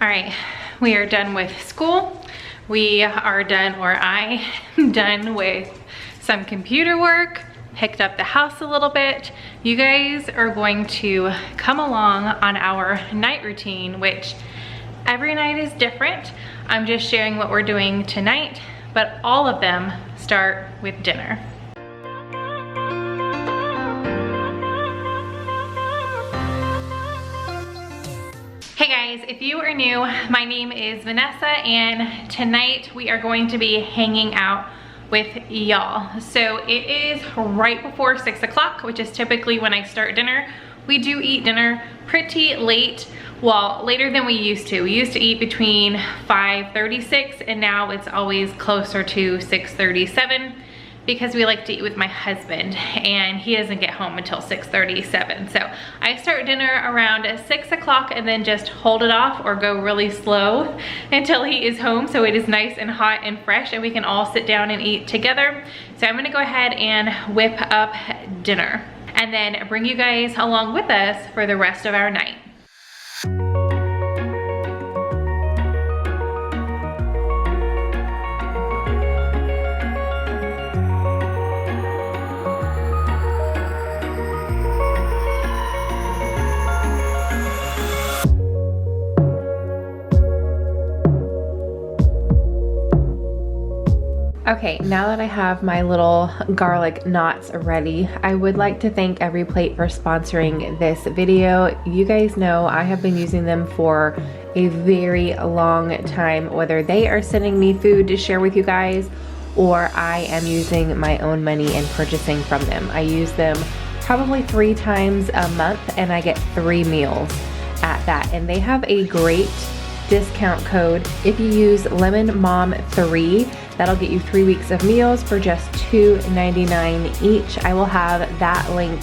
All right, we are done with school. We are done, or I am done with some computer work, picked up the house a little bit. You guys are going to come along on our night routine, which every night is different. I'm just sharing what we're doing tonight, but all of them start with dinner. Hey guys, if you are new, my name is Vanessa, and tonight we are going to be hanging out with y'all. So it is right before 6 o'clock, which is typically when I start dinner. We do eat dinner pretty late, well, later than we used to. We used to eat between 5:36, and now it's always closer to 6:37 because we like to eat with my husband, and he doesn't get home until 6:37. So I start dinner around 6 o'clock and then just hold it off or go really slow until he is home, so it is nice and hot and fresh and we can all sit down and eat together. So I'm gonna go ahead and whip up dinner and then bring you guys along with us for the rest of our night. Okay, now that I have my little garlic knots ready, I would like to thank Everyplate for sponsoring this video. You guys know I have been using them for a very long time, whether they are sending me food to share with you guys or I am using my own money and purchasing from them. I use them probably 3 times a month and I get 3 meals at that. And they have a great discount code. If you use lemonademom3, that'll get you 3 weeks of meals for just $2.99 each. I will have that link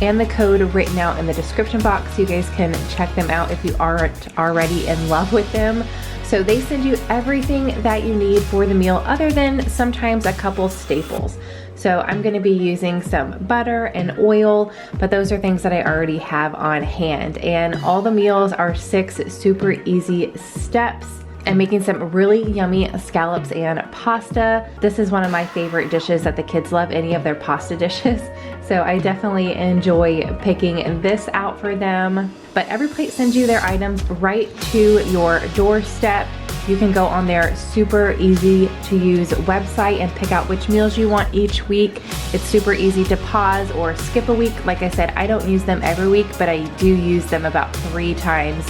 and the code written out in the description box so you guys can check them out if you aren't already in love with them. So they send you everything that you need for the meal other than sometimes a couple staples. So I'm gonna be using some butter and oil, but those are things that I already have on hand. And all the meals are 6 super easy steps. I'm making some really yummy scallops and pasta. This is one of my favorite dishes that the kids love, any of their pasta dishes. So I definitely enjoy picking this out for them. But Everyplate sends you their items right to your doorstep. You can go on their super easy to use website and pick out which meals you want each week. It's super easy to pause or skip a week. Like I said, I don't use them every week, but I do use them about 3 times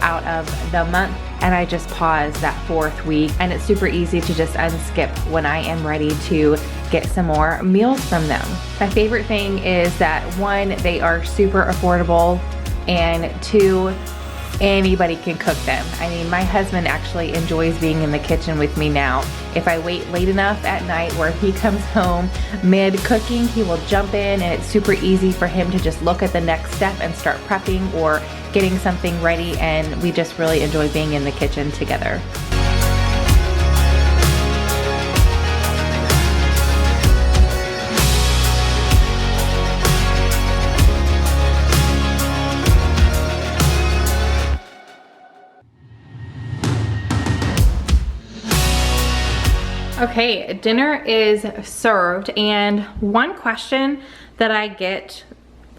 out of the month, and I just pause that 4th week, and it's super easy to just unskip when I am ready to get some more meals from them. My favorite thing is that 1, they are super affordable, and 2, anybody can cook them. I mean, my husband actually enjoys being in the kitchen with me now. If I wait late enough at night where he comes home mid-cooking, he will jump in, and it's super easy for him to just look at the next step and start prepping or getting something ready, and we just really enjoy being in the kitchen together. Okay, dinner is served, and one question that I get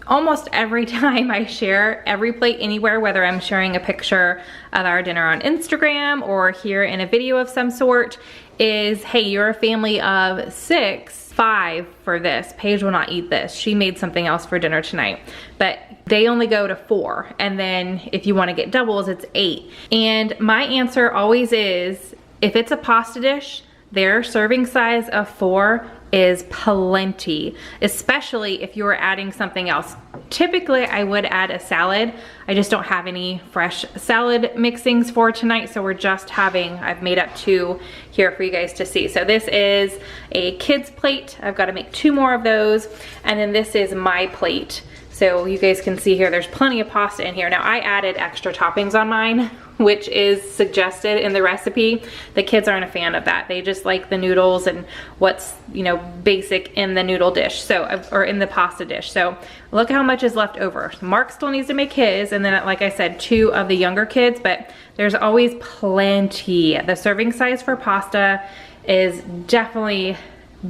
almost every time I share Everyplate anywhere, whether I'm sharing a picture of our dinner on Instagram or here in a video of some sort, is, hey, you're a family of 6, 5 for this. Paige will not eat this. She made something else for dinner tonight. But they only go to 4. And then if you want to get doubles, it's 8. And my answer always is, if it's a pasta dish, their serving size of 4 is plenty, especially if you are adding something else. Typically, I would add a salad. I just don't have any fresh salad mixings for tonight, so we're just having, I've made up 2 here for you guys to see. So this is a kid's plate. I've got to make 2 more of those, and then this is my plate. So you guys can see here, there's plenty of pasta in here. Now, I added extra toppings on mine which is suggested in the recipe, the kids aren't a fan of that. They just like the noodles and what's, you know, basic in the noodle dish, so, or in the pasta dish. So look how much is left over. Mark still needs to make his, and then like I said, 2 of the younger kids, but there's always plenty. The serving size for pasta is definitely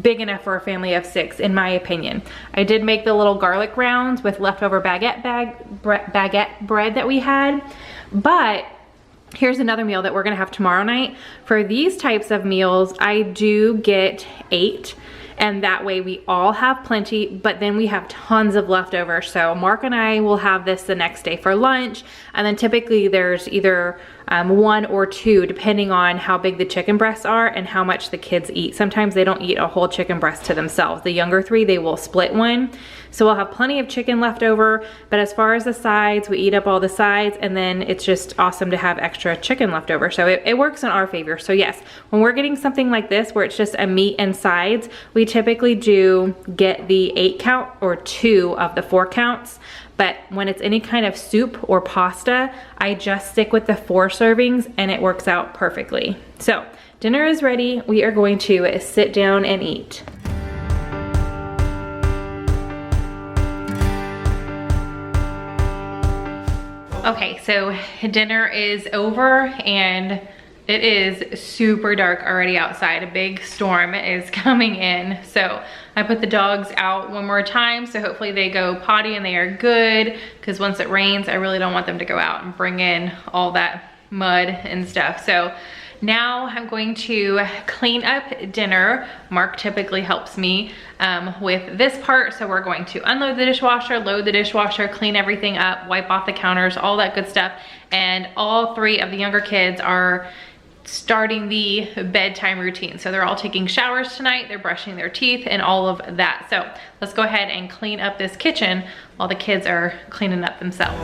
big enough for a family of 6, in my opinion. I did make the little garlic rounds with leftover baguette bread that we had, but here's another meal that we're gonna have tomorrow night. For these types of meals, I do get 8, and that way we all have plenty, but then we have tons of leftovers. So Mark and I will have this the next day for lunch, and then typically there's either 1 or 2, depending on how big the chicken breasts are and how much the kids eat. Sometimes they don't eat a whole chicken breast to themselves. The younger 3, they will split one. So we'll have plenty of chicken left over, but as far as the sides, we eat up all the sides, and then it's just awesome to have extra chicken left over. So it works in our favor. So yes, when we're getting something like this where it's just a meat and sides, we typically do get the 8 count or 2 of the 4 counts. But when it's any kind of soup or pasta, I just stick with the 4 servings, and it works out perfectly. So dinner is ready. We are going to sit down and eat. Okay, so dinner is over, and it is super dark already outside. A big storm is coming in. So I put the dogs out one more time, so hopefully they go potty and they are good, because once it rains, I really don't want them to go out and bring in all that mud and stuff. So now I'm going to clean up dinner. Mark typically helps me with this part. So we're going to unload the dishwasher, load the dishwasher, clean everything up, wipe off the counters, all that good stuff. And all 3 of the younger kids are starting the bedtime routine. So they're all taking showers tonight, they're brushing their teeth and all of that. So let's go ahead and clean up this kitchen while the kids are cleaning up themselves.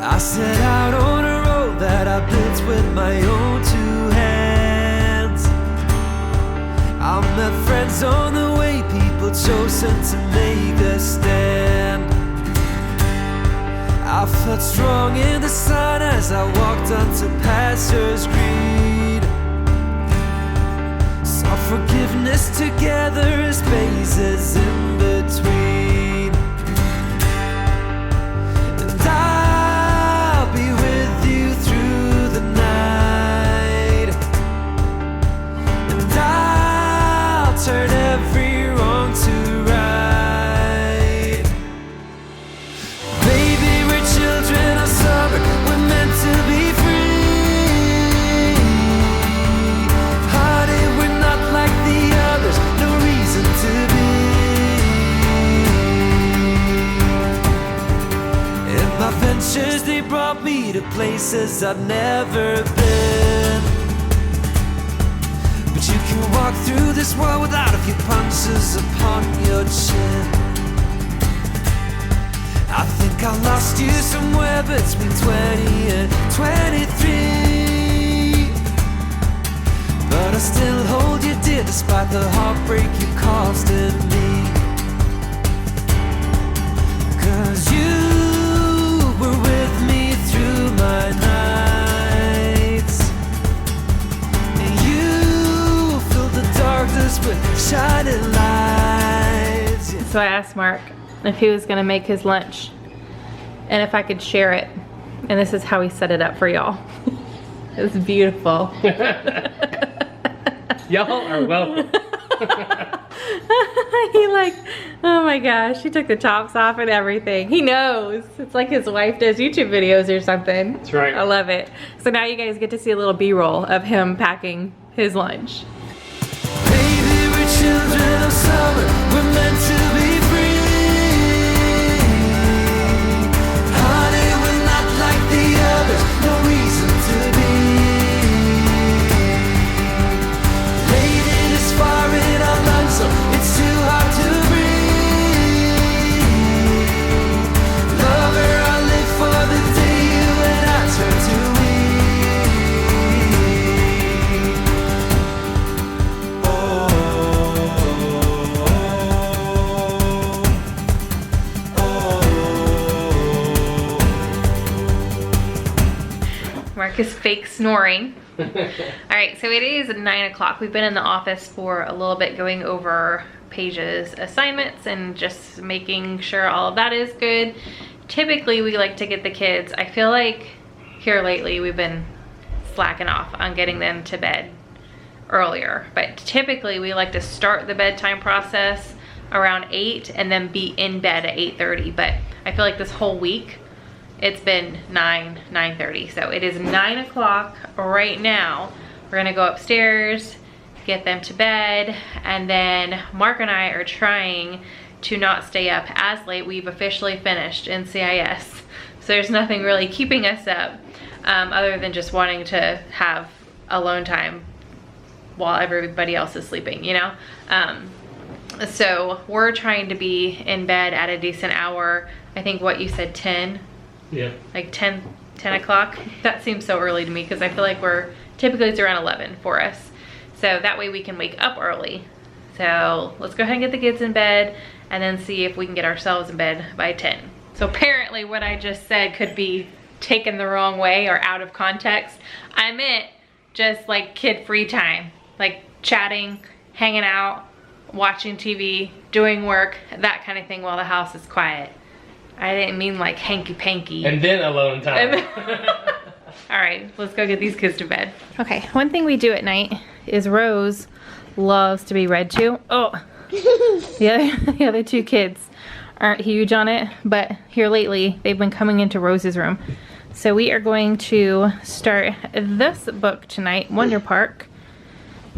I set out on a road that I built with my own 2 hands. I met friends on the way, people chosen to make a stand. I felt strong in the sun as I walked onto pastures green. Saw forgiveness together as spaces in between. And I'll be with you through the night, and I'll turn every wrong to right. Baby, we're children of summer, we're meant to be free. Honey, we're not like the others, no reason to be. And my ventures, they brought me to places I've never been. But you can walk through this world without a few punches upon your chin. I think I lost you somewhere between 20 and 23. But I still hold you dear despite the heartbreak you caused in me. 'Cause you were with me through my nights, and you filled the darkness with shining lights. So I asked Mark if he was gonna make his lunch and if I could share it. And this is how he set it up for y'all. It was beautiful. Y'all are welcome. He like, oh my gosh, he took the tops off and everything. He knows. It's like his wife does YouTube videos or something. That's right. I love it. So now you guys get to see a little B-roll of him packing his lunch. Baby, we're children of summer, we're meant to be free. Honey, we're not like the others, no reason to be. Lady, this far in our lungs, so it's too hard to breathe. Lover, I live for the day you and I turn to we. Mark is fake snoring. All right, so it is 9 o'clock. We've been in the office for a little bit going over Paige's assignments and just making sure all of that is good. Typically, we like to get the kids, I feel like here lately we've been slacking off on getting them to bed earlier, but typically we like to start the bedtime process around 8 and then be in bed at 8:30, but I feel like this whole week it's been 9:30, so it is 9 o'clock right now. We're gonna go upstairs, get them to bed, and then Mark and I are trying to not stay up as late. We've officially finished NCIS, so there's nothing really keeping us up other than just wanting to have alone time while everybody else is sleeping, you know? So we're trying to be in bed at a decent hour. I think what you said, 10? Yeah. Like 10 o'clock? That seems so early to me because I feel like typically it's around 11 for us. So that way we can wake up early. So let's go ahead and get the kids in bed and then see if we can get ourselves in bed by 10. So apparently what I just said could be taken the wrong way or out of context. I meant just like kid free time, like chatting, hanging out, watching TV, doing work, that kind of thing while the house is quiet. I didn't mean like hanky panky. And then alone time. All right, let's go get these kids to bed. Okay, one thing we do at night is Rose loves to be read to. Oh, the other two kids aren't huge on it, but here lately they've been coming into Rose's room. So we are going to start this book tonight, Wonder Park,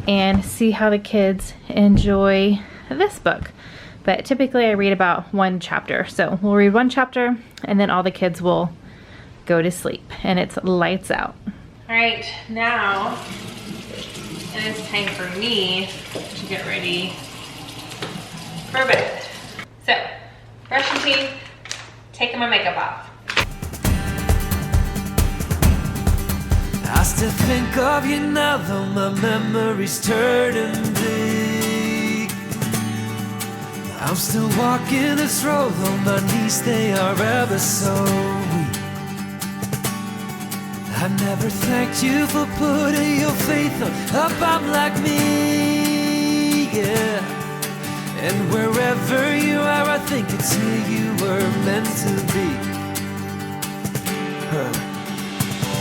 and see how the kids enjoy this book. But typically I read about one chapter. So we'll read one chapter and then all the kids will go to sleep and it's lights out. All right, now it is time for me to get ready for bed. So, brushing teeth, taking my makeup off. I still think of you now, though my memories turning bleak. I'm still walking this road, though my knees, they are ever so weak. I never thanked you for putting your faith on a bomb like me, yeah. And wherever you are, I think it's here you were meant to be.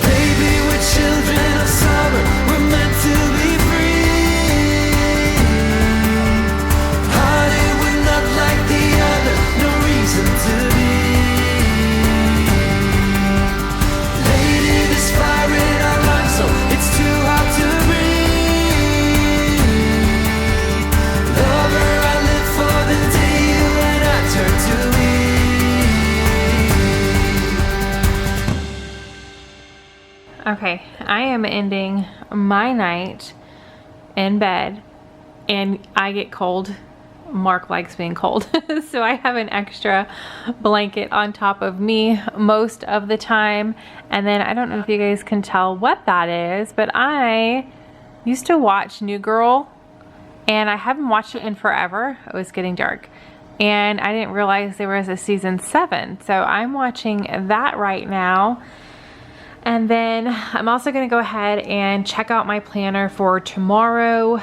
Baby, we're children of summer, we're meant to be free. Hearted, we're not like the other, no reason to be. Lady, this fire in our lungs, so it's too hot to breathe. Lover, I live for the day you and I turn to me. Okay, I am ending my night in bed and I get cold. Mark likes being cold. So I have an extra blanket on top of me most of the time. And then I don't know if you guys can tell what that is, but I used to watch New Girl and I haven't watched it in forever. It was getting dark. And I didn't realize there was a season 7. So I'm watching that right now. And then I'm also going to go ahead and check out my planner for tomorrow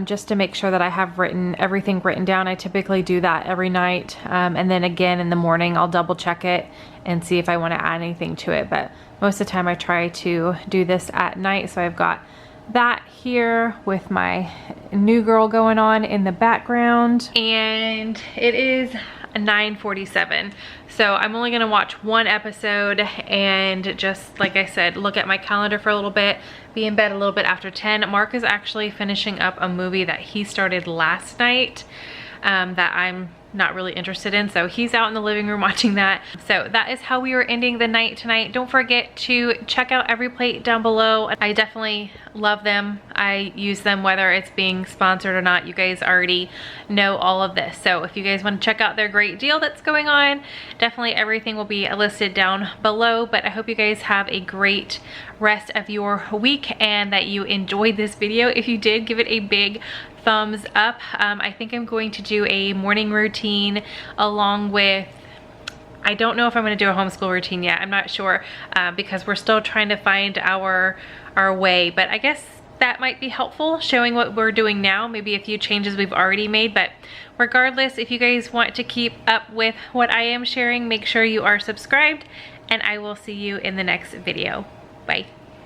just to make sure that I have everything written down. I typically do that every night. And then again in the morning, I'll double check it and see if I want to add anything to it. But most of the time I try to do this at night. So I've got that here with my New Girl going on in the background. And it is 9:47. So I'm only gonna watch one episode and just like I said, look at my calendar for a little bit, be in bed a little bit after 10. Mark is actually finishing up a movie that he started last night that I'm not really interested in, so he's out in the living room watching that. So that is how we are ending the night tonight. Don't forget to check out Everyplate down below. I definitely love them. I use them whether it's being sponsored or not. You guys already know all of this. So if you guys want to check out their great deal that's going on, definitely everything will be listed down below. But I hope you guys have a great rest of your week and that you enjoyed this video. If you did, give it a big thumbs up. I think I'm going to do a morning routine along with I don't know if I'm going to do a homeschool routine yet. I'm not sure because we're still trying to find our way, but I guess that might be helpful, showing what we're doing now, maybe a few changes we've already made. But regardless, if you guys want to keep up with what I am sharing, make sure you are subscribed, and I will see you in the next video. Bye.